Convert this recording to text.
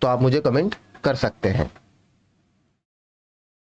तो आप मुझे कमेंट कर सकते हैं।